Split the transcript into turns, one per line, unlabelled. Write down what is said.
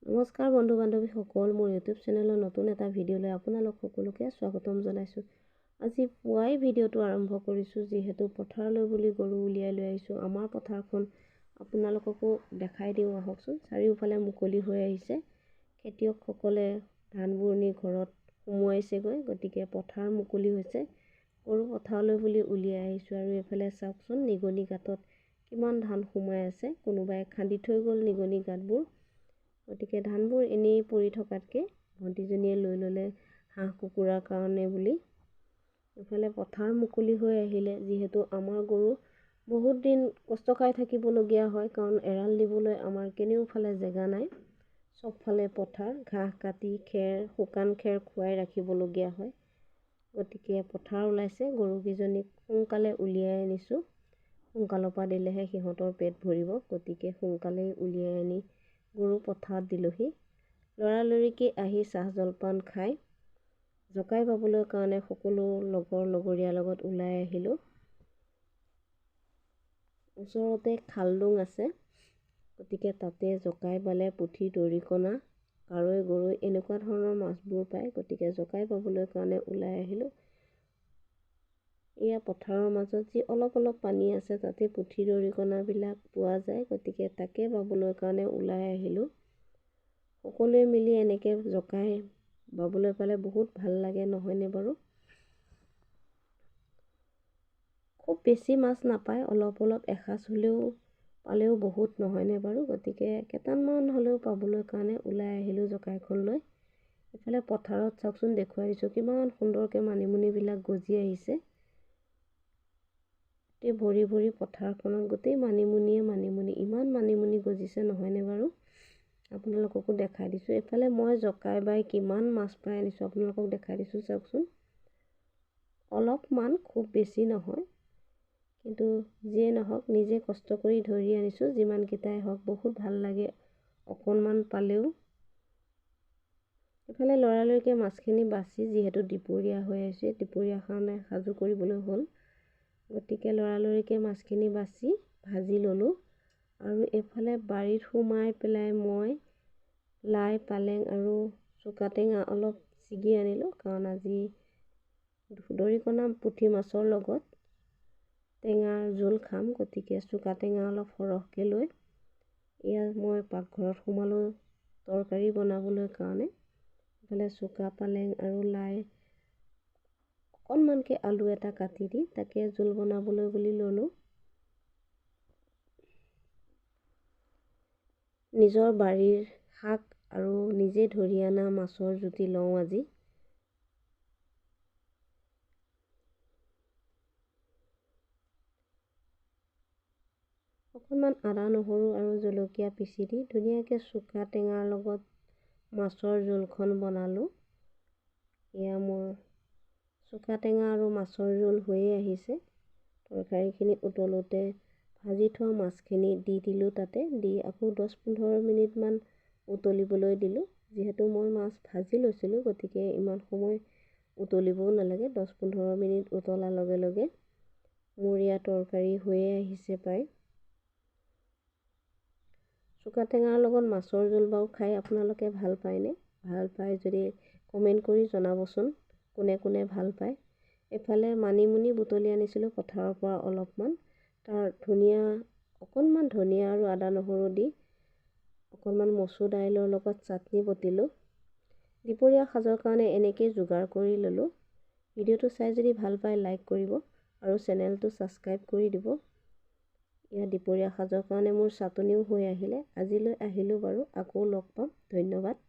নমস্কাৰ বন্ধু বান্ধৱীসকল, মোৰ ইউটিউব চেনেলৰ নতুন এটা ভিডিঅ'লৈ আপোনালোক সকলোকে স্বাগতম জনাইছোঁ। আজি পুৱাই ভিডিঅ'টো আৰম্ভ কৰিছোঁ, যিহেতু পথাৰলৈ বুলি গৰু উলিয়াই লৈ আহিছোঁ। আমাৰ পথাৰখন আপোনালোককো দেখাই দিওঁ আহকচোন। চাৰিওফালে মুকলি হৈ আহিছে। খেতিয়কসকলে ধানবোৰ নি ঘৰত সুমুৱাইছেগৈ, গতিকে পথাৰ মুকলি হৈছে। গৰু পথাৰলৈ বুলি উলিয়াই আহিছোঁ। আৰু এইফালে চাওকচোন, নিগনি গাঁতত কিমান ধান সোমাই আছে। কোনোবাই খান্দি থৈ গ'ল নিগনি গাঁতবোৰ। গতিকে ধানবোৰ এনেই পৰি থকাতকৈ ভণ্টিজনীয়ে লৈ ল'লে হাঁহ কুকুৰাৰ কাৰণে বুলি। এইফালে পথাৰ মুকলি হৈ আহিলে, যিহেতু আমাৰ গৰু বহুত দিন কষ্ট খাই থাকিবলগীয়া হয়, কাৰণ এৰাল দিবলৈ আমাৰ কেনেওফালে জেগা নাই। চবফালে পথাৰ, ঘাঁহ কাটি শুকান খেৰ খুৱাই ৰাখিবলগীয়া হয়। গতিকে পথাৰ ওলাইছে, গৰুকেইজনীক সোনকালে উলিয়াই আনিছোঁ। সোনকালৰ পৰা দিলেহে সিহঁতৰ পেট ভৰিব, গতিকে সোনকালেই উলিয়াই আনি গৰু পথাৰত দিলোহি। লৰালৰিকৈ আহি চাহ জলপান খাই জকাই বাবলৈ কাৰণে সকলো লগৰীয়াৰ লগত ওলাই আহিলোঁ। ওচৰতে খালডোং আছে, গতিকে তাতে জকাই বালে পুঠি, দৰিকণা, কাৰৈ, গৰৈ এনেকুৱা ধৰণৰ মাছবোৰ পায়। গতিকে জকাই বাবলৈ কাৰণে ওলাই আহিলোঁ। এয়া পথাৰৰ মাজত যি অলপ পানী আছে, তাতে পুঠি দৰিকণাবিলাক পোৱা যায়। গতিকে তাকে বাবলৈ কাৰণে ওলাই আহিলোঁ। সকলোৱে মিলি এনেকৈ জকাই বাবলৈ পালে বহুত ভাল লাগে, নহয়নে বাৰু? খুব বেছি মাছ নাপায়, অলপ এসাঁজ হ'লেও পালেও বহুত, নহয়নে বাৰু? গতিকে কেইটামান হ'লেও পাবলৈ কাৰণে ওলাই আহিলোঁ জকাইখন লৈ। এইফালে পথাৰত চাওকচোন, দেখুৱাই দিছোঁ কিমান সুন্দৰকৈ মানিমুনিবিলাক গজি আহিছে। ভৰি পথাৰখনত গোটেই মানিমুনি, ইমান মানিমুনি গজিছে, নহয়নে বাৰু? আপোনালোককো দেখাই দিছোঁ। এইফালে মই জকাই বাই কিমান মাছ পাই আনিছোঁ আপোনালোকক দেখাই দিছোঁ। চাওকচোন, অলপমান, খুব বেছি নহয়, কিন্তু যিয়ে নহওক নিজে কষ্ট কৰি ধৰি আনিছোঁ। যিমানকেইটাই হওক বহুত ভাল লাগে অকণমান পালেও। এইফালে লৰালৰিকৈ মাছখিনি বাচি, যিহেতু দুপৰীয়া হৈ আহিছে, দুপৰীয়াৰ কাৰণে সাজু কৰিবলৈ হ'ল। গতিকে লৰালৰিকৈ মাছখিনি বাচি ভাজি ল'লোঁ। আৰু এইফালে বাৰীত সোমাই পেলাই মই লাই, পালেং আৰু চুকা টেঙা অলপ ছিগি আনিলোঁ, কাৰণ আজি দৰিকণা পুঠি মাছৰ লগত টেঙাৰ জোল খাম। গতিকে চুকা টেঙা অলপ সৰহকৈ লৈ এয়া মই পাকঘৰত সোমালোঁ তৰকাৰী বনাবলৈ কাৰণে। এইফালে চুকা পালেং আৰু লাই, অকণমানকৈ আলু এটা কাটি দি তাকে জোল বনাবলৈ বুলি ল'লোঁ। নিজৰ বাৰীৰ শাক আৰু নিজে ধৰি অনা মাছৰ জুতি লওঁ আজি। অকণমান আদা, নহৰু আৰু জলকীয়া পিচি দি ধুনীয়াকৈ চুকা টেঙাৰ লগত মাছৰ জোলখন বনালোঁ। এয়া মোৰ চুকা টেঙা আৰু মাছৰ জোল হৈয়ে আহিছে। তৰকাৰীখিনি উতলোতে ভাজি থোৱা মাছখিনি দি দিলোঁ। তাতে দি আকৌ 10-15 মিনিটমান উতলিবলৈ দিলোঁ। যিহেতু মই মাছ ভাজি লৈছিলোঁ, গতিকে ইমান সময় উতলিবও নালাগে। 10-15 মিনিট উতলাৰ লগে লগে মোৰ ইয়াৰ তৰকাৰী হৈয়ে আহিছে প্ৰায়। চুকা টেঙাৰ লগত মাছৰ জোল বাৰু খাই আপোনালোকে ভাল পায়নে? ভাল পায় যদি কমেণ্ট কৰি জনাবচোন, কোনে কোনে ভাল পায়। এইফালে মানিমুনি বুটলি আনিছিলোঁ পথাৰৰ পৰা অলপমান, তাৰ অকণমান ধনিয়া আৰু আদা, নহৰু দি অকণমান মচুৰ দাইলৰ লগত চাটনি বটিলোঁ। দুপৰীয়া সাজৰ কাৰণে এনেকৈ যোগাৰ কৰি ল'লোঁ। ভিডিঅ'টো চাই যদি ভাল পায় লাইক কৰিব আৰু চেনেলটো ছাবস্ক্ৰাইব কৰি দিব। এয়া দুপৰীয়া সাজৰ কাৰণে মোৰ চাটনিও হৈ আহিলে। আজিলৈ আহিলোঁ বাৰু, আকৌ লগ পাম। ধন্যবাদ।